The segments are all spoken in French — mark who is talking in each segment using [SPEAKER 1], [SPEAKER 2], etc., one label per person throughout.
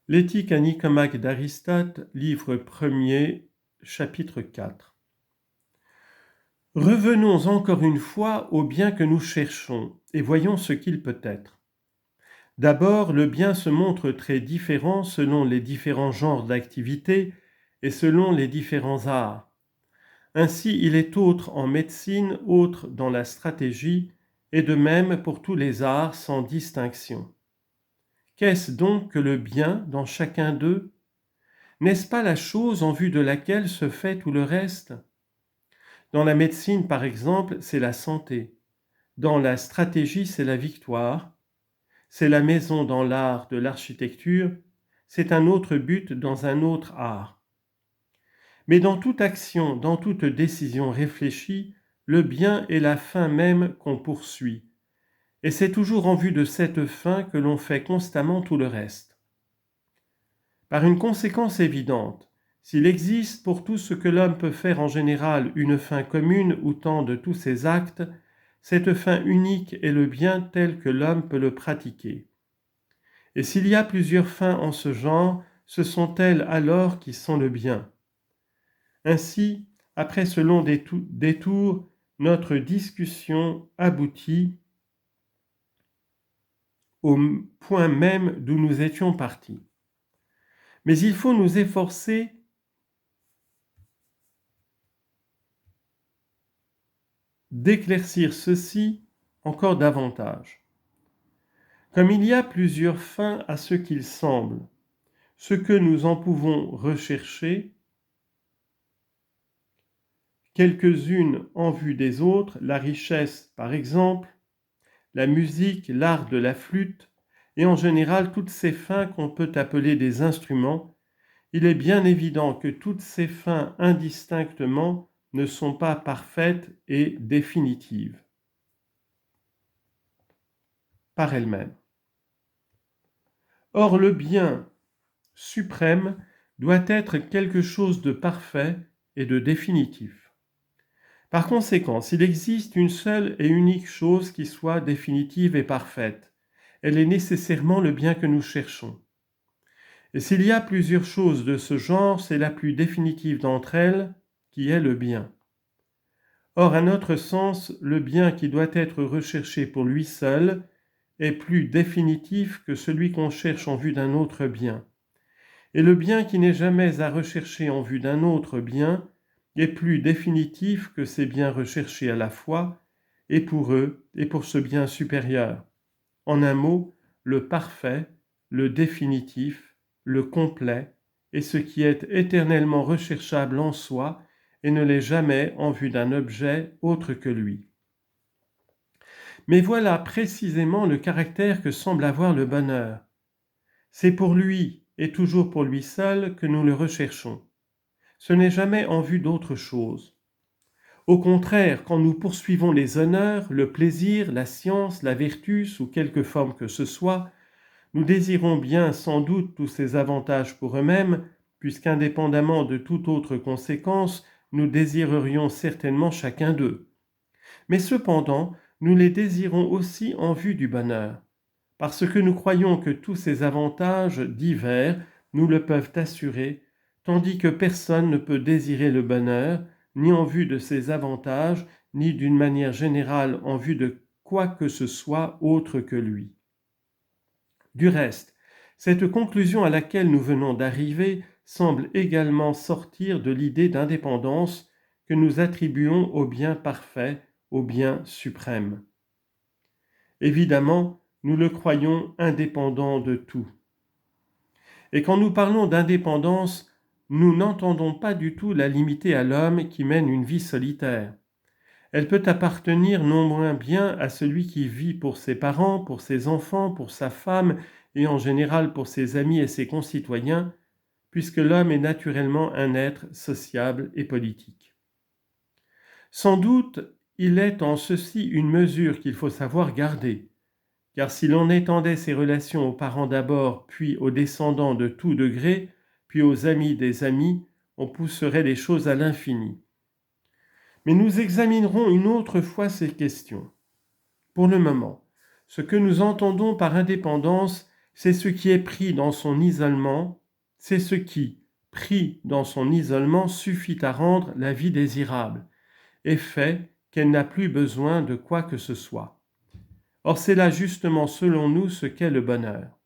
[SPEAKER 1] L'éthique à Nicomachie d'Aristote, livre 1er, chapitre 4. Revenons encore une fois au bien que nous cherchons et voyons ce qu'il peut être. D'abord, le bien se montre très différent selon les différents genres d'activités et selon les différents arts. Ainsi, il est autre en médecine, autre dans la stratégie, et de même pour tous les arts sans distinction. Qu'est-ce donc que le bien dans chacun d'eux ? N'est-ce pas la chose en vue de laquelle se fait tout le reste ? Dans la médecine, par exemple, c'est la santé. Dans la stratégie, c'est la victoire. C'est la maison dans l'art de l'architecture. C'est un autre but dans un autre art. Mais dans toute action, dans toute décision réfléchie, le bien est la fin même qu'on poursuit. Et c'est toujours en vue de cette fin que l'on fait constamment tout le reste. Par une conséquence évidente, s'il existe pour tout ce que l'homme peut faire en général une fin commune ou temps de tous ses actes, cette fin unique est le bien tel que l'homme peut le pratiquer. Et s'il y a plusieurs fins en ce genre, ce sont elles alors qui sont le bien. Ainsi, après ce long détour, notre discussion aboutit au point même d'où nous étions partis. Mais il faut nous efforcer d'éclaircir ceci encore davantage. Comme il y a plusieurs fins à ce qu'il semble, ce que nous en pouvons rechercher, quelques-unes en vue des autres, la richesse par exemple, la musique, l'art de la flûte, et en général toutes ces fins qu'on peut appeler des instruments, il est bien évident que toutes ces fins indistinctement ne sont pas parfaites et définitives par elles-mêmes. Or, le bien suprême doit être quelque chose de parfait et de définitif. Par conséquent, s'il existe une seule et unique chose qui soit définitive et parfaite, elle est nécessairement le bien que nous cherchons. Et s'il y a plusieurs choses de ce genre, c'est la plus définitive d'entre elles qui est le bien. Or, à notre sens, le bien qui doit être recherché pour lui seul est plus définitif que celui qu'on cherche en vue d'un autre bien. Et le bien qui n'est jamais à rechercher en vue d'un autre bien est plus définitif que ces biens recherchés à la fois, et pour eux, et pour ce bien supérieur. En un mot, le parfait, le définitif, le complet, est ce qui est éternellement recherchable en soi et ne l'est jamais en vue d'un objet autre que lui. Mais voilà précisément le caractère que semble avoir le bonheur. C'est pour lui et toujours pour lui seul que nous le recherchons. Ce n'est jamais en vue d'autre chose. Au contraire, quand nous poursuivons les honneurs, le plaisir, la science, la vertu, sous quelque forme que ce soit, nous désirons bien sans doute tous ces avantages pour eux-mêmes, puisqu'indépendamment de toute autre conséquence, nous désirerions certainement chacun d'eux. Mais cependant, nous les désirons aussi en vue du bonheur, parce que nous croyons que tous ces avantages divers nous le peuvent assurer, tandis que personne ne peut désirer le bonheur, ni en vue de ces avantages, ni d'une manière générale en vue de quoi que ce soit autre que lui. Du reste, cette conclusion à laquelle nous venons d'arriver semble également sortir de l'idée d'indépendance que nous attribuons au bien parfait, au bien suprême. Évidemment, nous le croyons indépendant de tout. Et quand nous parlons d'indépendance, nous n'entendons pas du tout la limiter à l'homme qui mène une vie solitaire. Elle peut appartenir non moins bien à celui qui vit pour ses parents, pour ses enfants, pour sa femme et en général pour ses amis et ses concitoyens, puisque l'homme est naturellement un être sociable et politique. Sans doute, il est en ceci une mesure qu'il faut savoir garder, car si l'on étendait ces relations aux parents d'abord, puis aux descendants de tout degré, puis aux amis des amis, on pousserait les choses à l'infini. Mais nous examinerons une autre fois ces questions. Pour le moment, ce que nous entendons par indépendance C'est ce qui est pris dans son isolement, c'est ce qui, pris dans son isolement, suffit à rendre la vie désirable et fait qu'elle n'a plus besoin de quoi que ce soit. Or c'est là justement selon nous ce qu'est le bonheur.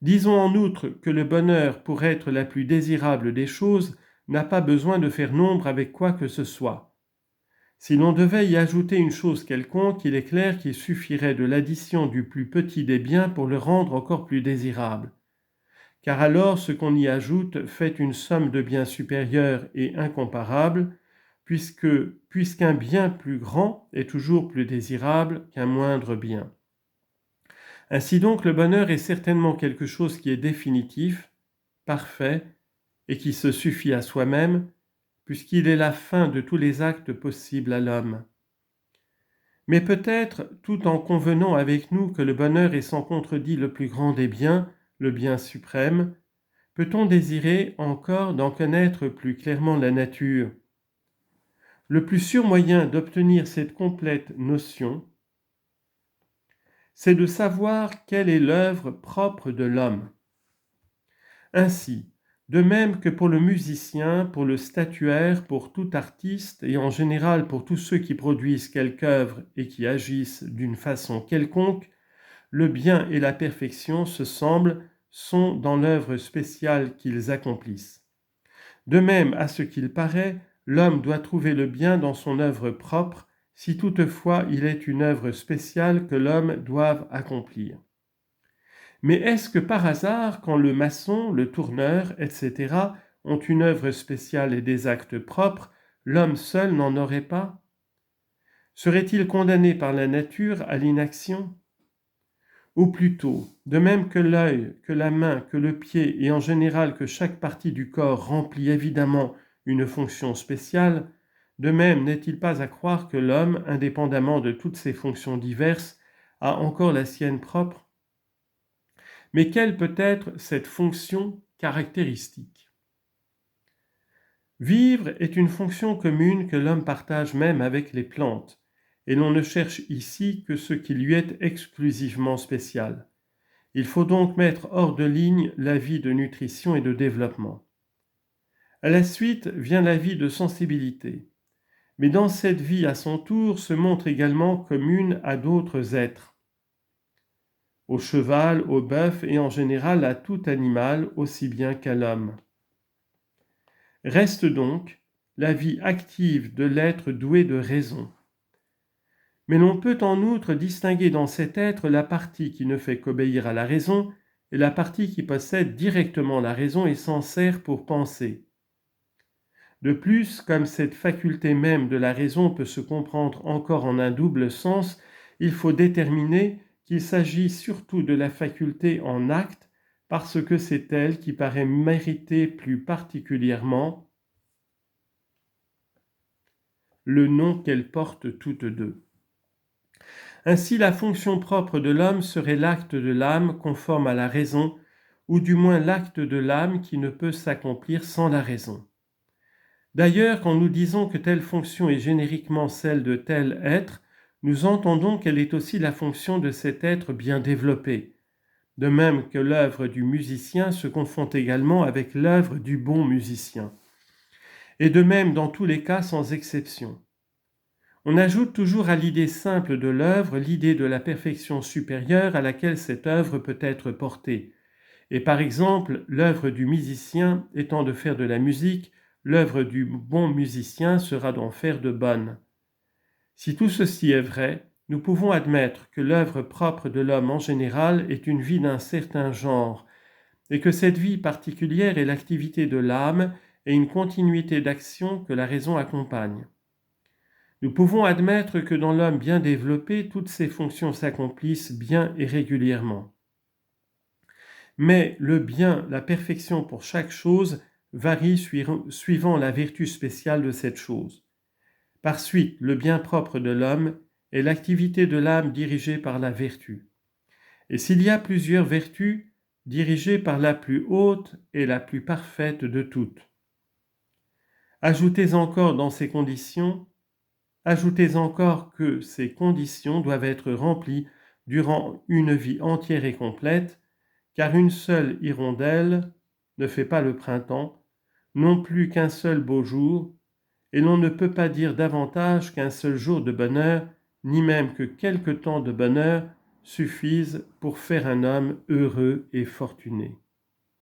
[SPEAKER 1] Disons en outre que le bonheur, pour être la plus désirable des choses, n'a pas besoin de faire nombre avec quoi que ce soit. Si l'on devait y ajouter une chose quelconque, il est clair qu'il suffirait de l'addition du plus petit des biens pour le rendre encore plus désirable. Car alors ce qu'on y ajoute fait une somme de biens supérieure et incomparable, puisqu'un bien plus grand est toujours plus désirable qu'un moindre bien. Ainsi donc, le bonheur est certainement quelque chose qui est définitif, parfait, et qui se suffit à soi-même, puisqu'il est la fin de tous les actes possibles à l'homme. Mais peut-être, tout en convenant avec nous que le bonheur est sans contredit le plus grand des biens, le bien suprême, peut-on désirer encore d'en connaître plus clairement la nature? Le plus sûr moyen d'obtenir cette complète notion, c'est de savoir quelle est l'œuvre propre de l'homme. Ainsi, de même que pour le musicien, pour le statuaire, pour tout artiste et en général pour tous ceux qui produisent quelque œuvre et qui agissent d'une façon quelconque, le bien et la perfection se semblent, sont dans l'œuvre spéciale qu'ils accomplissent. De même, à ce qu'il paraît, l'homme doit trouver le bien dans son œuvre propre, si toutefois il est une œuvre spéciale que l'homme doive accomplir. Mais est-ce que par hasard, quand le maçon, le tourneur, etc., ont une œuvre spéciale et des actes propres, l'homme seul n'en aurait pas? Serait-il condamné par la nature à l'inaction? Ou plutôt, de même que l'œil, que la main, que le pied et en général que chaque partie du corps remplit évidemment une fonction spéciale, de même n'est-il pas à croire que l'homme, indépendamment de toutes ses fonctions diverses, a encore la sienne propre? Mais quelle peut être cette fonction caractéristique? Vivre est une fonction commune que l'homme partage même avec les plantes, et l'on ne cherche ici que ce qui lui est exclusivement spécial. Il faut donc mettre hors de ligne la vie de nutrition et de développement. À la suite vient la vie de sensibilité, mais dans cette vie à son tour se montre également commune à d'autres êtres, au cheval, au bœuf et en général à tout animal aussi bien qu'à l'homme. Reste donc la vie active de l'être doué de raison. Mais l'on peut en outre distinguer dans cet être la partie qui ne fait qu'obéir à la raison et la partie qui possède directement la raison et s'en sert pour penser. De plus, comme cette faculté même de la raison peut se comprendre encore en un double sens, il faut déterminer qu'il s'agit surtout de la faculté en acte parce que c'est elle qui paraît mériter plus particulièrement le nom qu'elle porte toutes deux. Ainsi, la fonction propre de l'homme serait l'acte de l'âme conforme à la raison, ou du moins l'acte de l'âme qui ne peut s'accomplir sans la raison. D'ailleurs, quand nous disons que telle fonction est génériquement celle de tel être, nous entendons qu'elle est aussi la fonction de cet être bien développé, de même que l'œuvre du musicien se confond également avec l'œuvre du bon musicien, et de même dans tous les cas sans exception. On ajoute toujours à l'idée simple de l'œuvre l'idée de la perfection supérieure à laquelle cette œuvre peut être portée. Et par exemple, l'œuvre du musicien étant de faire de la musique, l'œuvre du bon musicien sera d'en faire de bonnes. Si tout ceci est vrai, nous pouvons admettre que l'œuvre propre de l'homme en général est une vie d'un certain genre, et que cette vie particulière est l'activité de l'âme et une continuité d'action que la raison accompagne. Nous pouvons admettre que dans l'homme bien développé, toutes ces fonctions s'accomplissent bien et régulièrement. Mais le bien, la perfection pour chaque chose varie suivant la vertu spéciale de cette chose. Par suite, le bien propre de l'homme est l'activité de l'âme dirigée par la vertu. Et s'il y a plusieurs vertus, dirigées par la plus haute et la plus parfaite de toutes. Ajoutez encore que ces conditions doivent être remplies durant une vie entière et complète, car une seule hirondelle ne fait pas le printemps, non plus qu'un seul beau jour, et l'on ne peut pas dire davantage qu'un seul jour de bonheur, ni même que quelque temps de bonheur suffisent pour faire un homme heureux et fortuné.